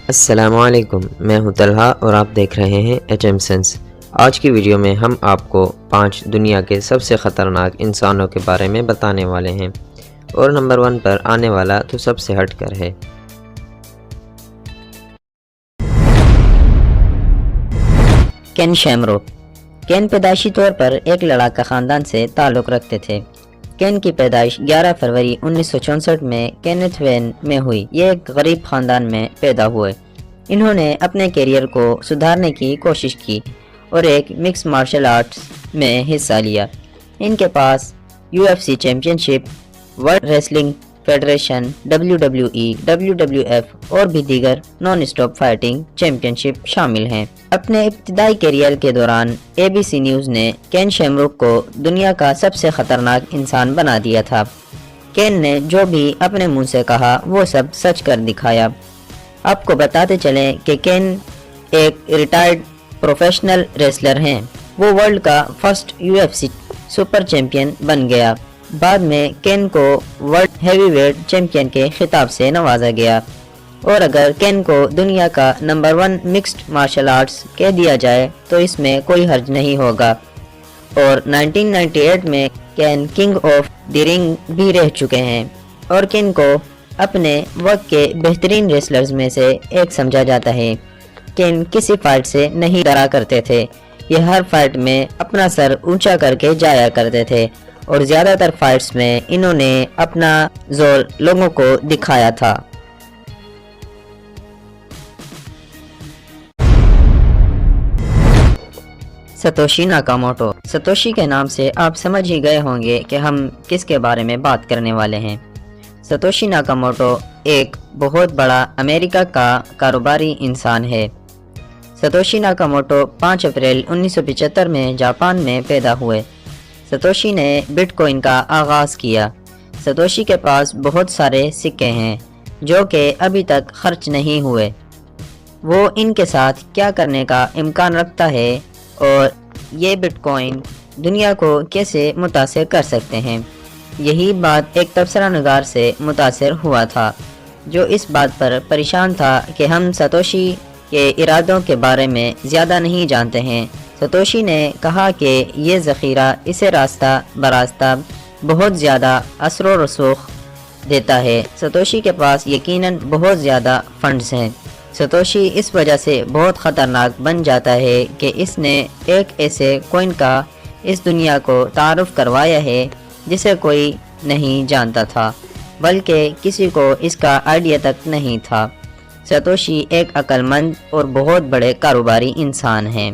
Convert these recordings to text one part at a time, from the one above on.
السلام علیکم، میں ہوں طلحہ اور آپ دیکھ رہے ہیں ایچ ایم سینس۔ آج کی ویڈیو میں ہم آپ کو 5 دنیا کے سب سے خطرناک انسانوں کے بارے میں بتانے والے ہیں، اور نمبر 1 پر آنے والا تو سب سے ہٹ کر ہے۔ کین شیمروک۔ کین پیدائشی طور پر ایک لڑاکا خاندان سے تعلق رکھتے تھے۔ کین کی پیدائش 11 فروری 1964 میں کینتھ وین میں ہوئی۔ یہ ایک غریب خاندان میں پیدا ہوئے۔ انہوں نے اپنے کیریئر کو سدھارنے کی کوشش کی اور ایک مکس مارشل آرٹس میں حصہ لیا۔ ان کے پاس UFC championship, world wrestling federation, WWE، WWF اور بھی دیگر non stop fighting championship شامل ہیں۔ اپنے ابتدائی کیریئر کے دوران ABC نیوز نے کین شیمروک کو دنیا کا سب سے خطرناک انسان بنا دیا تھا۔ کین نے جو بھی اپنے منہ سے کہا وہ سب سچ کر دکھایا۔ آپ کو بتاتے چلیں کہ کین ایک ریٹائرڈ پروفیشنل ریسلر ہیں۔ وہ ورلڈ کا فرسٹ UFC سپر چیمپئن بن گیا۔ بعد میں کین کو ورلڈ ہیوی ویٹ چیمپئن کے خطاب سے نوازا گیا، اور اگر کین کو دنیا کا نمبر 1 مکسڈ مارشل آرٹس کہہ دیا جائے تو اس میں کوئی حرج نہیں ہوگا۔ اور 1998 میں کین کنگ آف دی رنگ بھی رہ چکے ہیں، اور کین کو اپنے وقت کے بہترین ریسلرز میں سے ایک سمجھا جاتا ہے۔ کین کسی فائٹ سے نہیں ڈرا کرتے تھے۔ یہ ہر فائٹ میں اپنا سر اونچا کر کے جایا کرتے تھے، اور زیادہ تر فائٹس میں انہوں نے اپنا زور لوگوں کو دکھایا تھا۔ ستوشی ناکاموٹو۔ ستوشی کے نام سے آپ سمجھ ہی گئے ہوں گے کہ ہم کس کے بارے میں بات کرنے والے ہیں۔ ستوشی ناکاموٹو ایک بہت بڑا امریکہ کا کاروباری انسان ہے۔ ستوشی ناکاموٹو 5 اپریل 1975 میں جاپان میں پیدا ہوئے۔ ستوشی نے بٹ کوائن کا آغاز کیا۔ ستوشی کے پاس بہت سارے سکے ہیں جو کہ ابھی تک خرچ نہیں ہوئے۔ وہ ان کے ساتھ کیا کرنے کا امکان رکھتا ہے اور یہ بٹ کوائن دنیا کو کیسے متاثر کر سکتے ہیں، یہی بات ایک تبصرہ نگار سے متاثر ہوا تھا جو اس بات پر پریشان تھا کہ ہم ستوشی کے ارادوں کے بارے میں زیادہ نہیں جانتے ہیں۔ ستوشی نے کہا کہ یہ ذخیرہ اسے راستہ براستہ بہت زیادہ اثر و رسوخ دیتا ہے۔ ستوشی کے پاس یقیناً بہت زیادہ فنڈز ہیں۔ ستوشی اس وجہ سے بہت خطرناک بن جاتا ہے کہ اس نے ایک ایسے کوائن کا اس دنیا کو تعارف کروایا ہے جسے کوئی نہیں جانتا تھا، بلکہ کسی کو اس کا آئیڈیا تک نہیں تھا۔ ستوشی ایک عقل مند اور بہت بڑے کاروباری انسان ہیں۔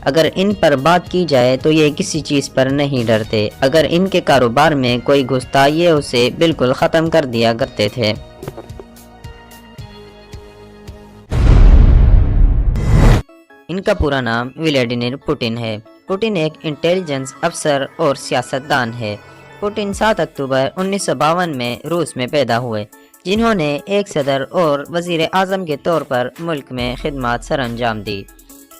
اگر ان پر بات کی جائے تو یہ کسی چیز پر نہیں ڈرتے۔ اگر ان کے کاروبار میں کوئی گھستا یہ اسے بالکل ختم کر دیا کرتے تھے۔ ان کا پورا نام ولیڈیمیر پوٹن ہے۔ پوٹن ایک انٹیلیجنس افسر اور سیاستدان ہے۔ پوٹن 7 اکتوبر 1952 میں روس میں پیدا ہوئے، جنہوں نے ایک صدر اور وزیر اعظم کے طور پر ملک میں خدمات سر انجام دی۔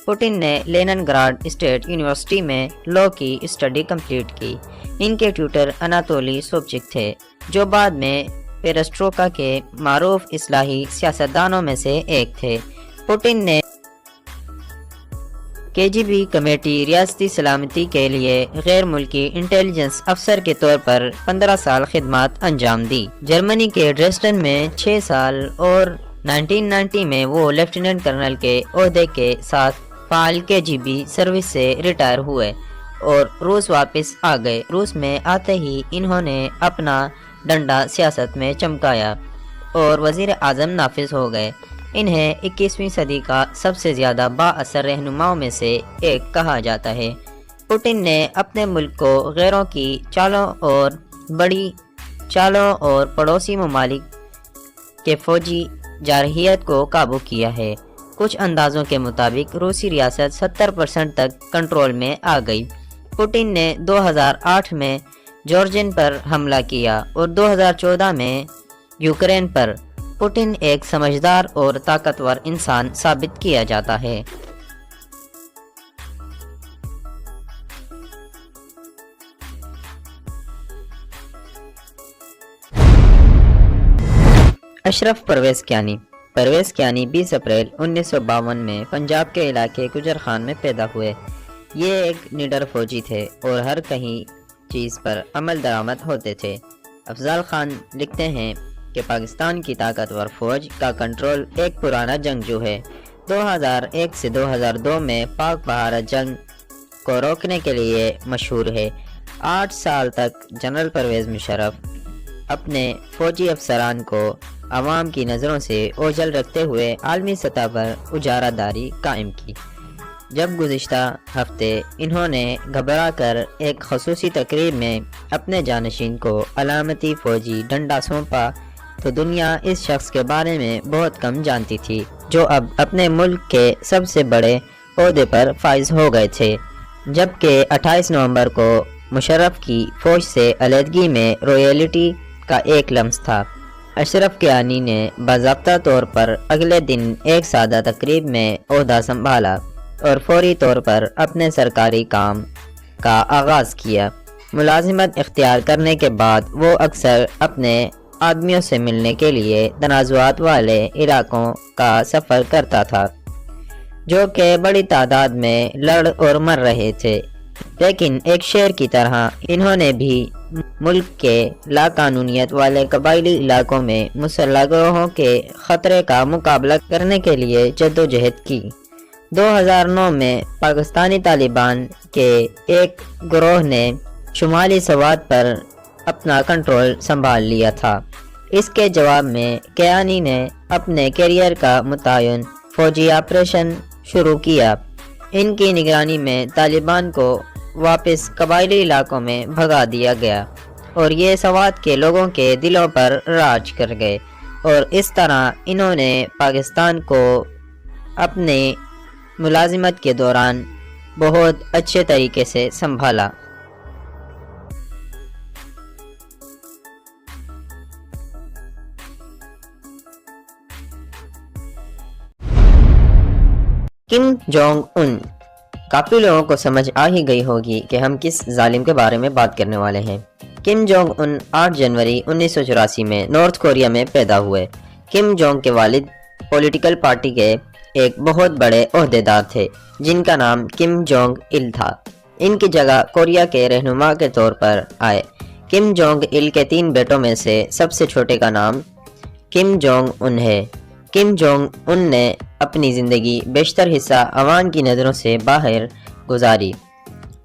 پوٹن نے لینن گراڈ اسٹیٹ یونیورسٹی میں لاء کی اسٹڈی کمپلیٹ کی۔ ان کے ٹیوٹر اناتولی سوبچک تھے، جو بعد میں پیرسٹروکا کے معروف اصلاحی سیاستدانوں میں سے ایک تھے۔ پوٹن نے KGB کمیٹی ریاستی سلامتی کے لیے غیر ملکی انٹیلیجنس افسر کے طور پر 15 سال خدمات انجام دی۔ جرمنی کے ڈریسڈن میں 6 سال اور 1990 میں وہ لیفٹیننٹ کرنل کے عہدے کے ساتھ فعال KGB سروس سے ریٹائر ہوئے اور روس واپس آ گئے۔ روس میں آتے ہی انہوں نے اپنا ڈنڈا سیاست میں چمکایا اور وزیر اعظم نافذ ہو گئے۔ انہیں 21ویں صدی کا سب سے زیادہ با اثر رہنماؤں میں سے ایک کہا جاتا ہے۔ پوٹن نے اپنے ملک کو غیروں کی چالوں اور بڑی چالوں اور پڑوسی ممالک کے فوجی جارحیت کو قابو کیا ہے۔ کچھ اندازوں کے مطابق روسی ریاست 70% تک کنٹرول میں آ گئی۔ پوٹن نے 2008 میں جارجین پر حملہ کیا اور 2014 میں یوکرین پر۔ پوٹن ایک سمجھدار اور طاقتور انسان ثابت کیا جاتا ہے۔ اشرف پرویز کیانی۔ پرویز کیانی 20 اپریل 1952 میں پنجاب کے علاقے گجر خان میں پیدا ہوئے۔ یہ ایک نڈر فوجی تھے اور ہر کہیں چیز پر عمل درآمد ہوتے تھے۔ افضال خان لکھتے ہیں کہ پاکستان کی طاقتور فوج کا کنٹرول ایک پرانا جنگجو ہے۔ 2001 سے 2002 میں پاک بھارت جنگ کو روکنے کے لیے مشہور ہے۔ 8 سال تک جنرل پرویز مشرف اپنے فوجی افسران کو عوام کی نظروں سے اوجھل رکھتے ہوئے عالمی سطح پر اجارہ داری قائم کی۔ جب گزشتہ ہفتے انہوں نے گھبرا کر ایک خصوصی تقریب میں اپنے جانشین کو علامتی فوجی ڈنڈا سونپا تو دنیا اس شخص کے بارے میں بہت کم جانتی تھی، جو اب اپنے ملک کے سب سے بڑے عہدے پر فائز ہو گئے تھے۔ جبکہ 28 نومبر کو مشرف کی فوج سے علیحدگی میں رویلٹی کا ایک لمس تھا۔ اشرف کیانی نے باضابطہ طور پر اگلے دن ایک سادہ تقریب میں عہدہ سنبھالا اور فوری طور پر اپنے سرکاری کام کا آغاز کیا۔ ملازمت اختیار کرنے کے بعد وہ اکثر اپنے آدمیوں سے ملنے کے لیے تنازعات والے علاقوں کا سفر کرتا تھا، جو کہ بڑی تعداد میں لڑ اور مر رہے تھے، لیکن ایک شیر کی طرح انہوں نے بھی ملک کے لاقانونیت والے قبائلی علاقوں میں مسلح گروہوں کے خطرے کا مقابلہ کرنے کے لیے جدوجہد کی۔ 2009 میں پاکستانی طالبان کے ایک گروہ نے شمالی سوات پر اپنا کنٹرول سنبھال لیا تھا۔ اس کے جواب میں کیانی نے اپنے کیریئر کا متعین فوجی آپریشن شروع کیا۔ ان کی نگرانی میں طالبان کو واپس قبائلی علاقوں میں بھگا دیا گیا اور یہ سوات کے لوگوں کے دلوں پر راج کر گئے، اور اس طرح انہوں نے پاکستان کو اپنے ملازمت کے دوران بہت اچھے طریقے سے سنبھالا۔ کم جونگ ان، کافی لوگوں کو سمجھ آ ہی گئی ہوگی کہ ہم کس ظالم کے بارے میں بات کرنے والے ہیں۔ کم جونگ ان 8 جنوری 1984 میں نارتھ کوریا میں پیدا ہوئے۔ کم جونگ کے والد پولیٹیکل پارٹی کے ایک بہت بڑے عہدیدار تھے جن کا نام کم جونگ il تھا۔ ان کی جگہ کوریا کے رہنما کے طور پر آئے۔ کم جونگ il کے 3 بیٹوں میں سے سب سے چھوٹے کا نام کم جونگ ان ہے۔ کم جونگ ان نے اپنی زندگی بیشتر حصہ عوام کی نظروں سے باہر گزاری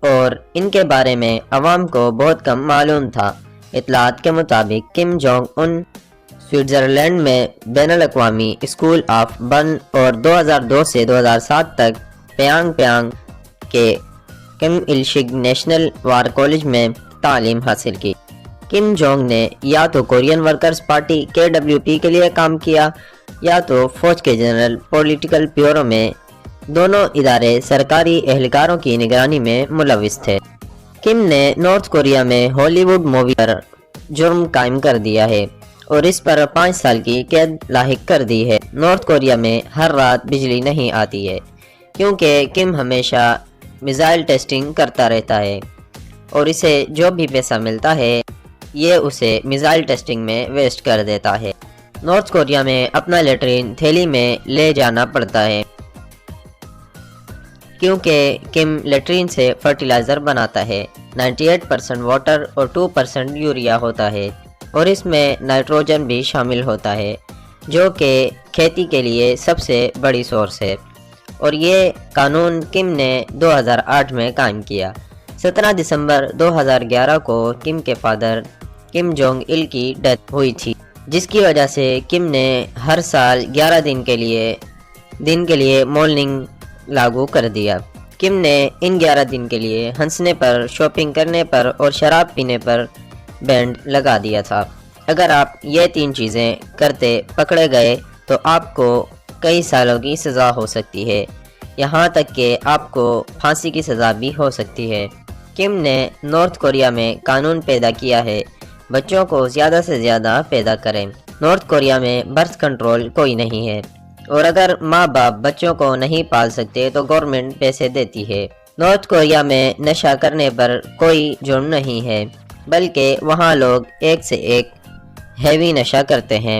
اور ان کے بارے میں عوام کو بہت کم معلوم تھا۔ اطلاعات کے مطابق کم جونگ ان سوئٹزرلینڈ میں بین الاقوامی اسکول آف بن اور 2002 سے 2007 تک پیانگ کے کم il سنگ نیشنل وار کالج میں تعلیم حاصل کی۔ کم جونگ نے یا تو کورین ورکرز پارٹی KWP کے لیے کام کیا یا تو فوج کے جنرل پولیٹیکل بیورو میں۔ دونوں ادارے سرکاری اہلکاروں کی نگرانی میں ملوث تھے۔ کم نے نارتھ کوریا میں ہالی ووڈ مووی پر جرم قائم کر دیا ہے اور اس پر 5 سال کی قید لاحق کر دی ہے۔ نارتھ کوریا میں ہر رات بجلی نہیں آتی ہے کیونکہ کم ہمیشہ میزائل ٹیسٹنگ کرتا رہتا ہے اور اسے جو بھی پیسہ ملتا ہے یہ اسے میزائل ٹیسٹنگ میں ویسٹ کر دیتا ہے۔ نارتھ کوریا میں اپنا لیٹرین تھیلی میں لے جانا پڑتا ہے کیونکہ کم لیٹرین سے فرٹیلائزر بناتا ہے۔ 98% واٹر اور 2% یوریا ہوتا ہے اور اس میں نائٹروجن بھی شامل ہوتا ہے جو کہ کھیتی کے لیے سب سے بڑی سورس ہے، اور یہ قانون کم نے 2008 میں قائم کیا۔ 17 دسمبر 2011 کو کم کے فادر کم جونگ il کی ڈیتھ ہوئی تھی، جس کی وجہ سے کم نے ہر سال 11 دن کے لیے مورننگ لاگو کر دیا۔ کم نے ان 11 دن کے لیے ہنسنے پر، شاپنگ کرنے پر اور شراب پینے پر بینڈ لگا دیا تھا۔ اگر آپ یہ 3 چیزیں کرتے پکڑے گئے تو آپ کو کئی سالوں کی سزا ہو سکتی ہے، یہاں تک کہ آپ کو پھانسی کی سزا بھی ہو سکتی ہے۔ کم نے نارتھ کوریا میں قانون پیدا کیا ہے بچوں کو زیادہ سے زیادہ پیدا کریں۔ نارتھ کوریا میں برتھ کنٹرول کوئی نہیں ہے اور اگر ماں باپ بچوں کو نہیں پال سکتے تو گورنمنٹ پیسے دیتی ہے۔ نارتھ کوریا میں نشہ کرنے پر کوئی جرم نہیں ہے، بلکہ وہاں لوگ ایک سے ایک ہیوی نشہ کرتے ہیں۔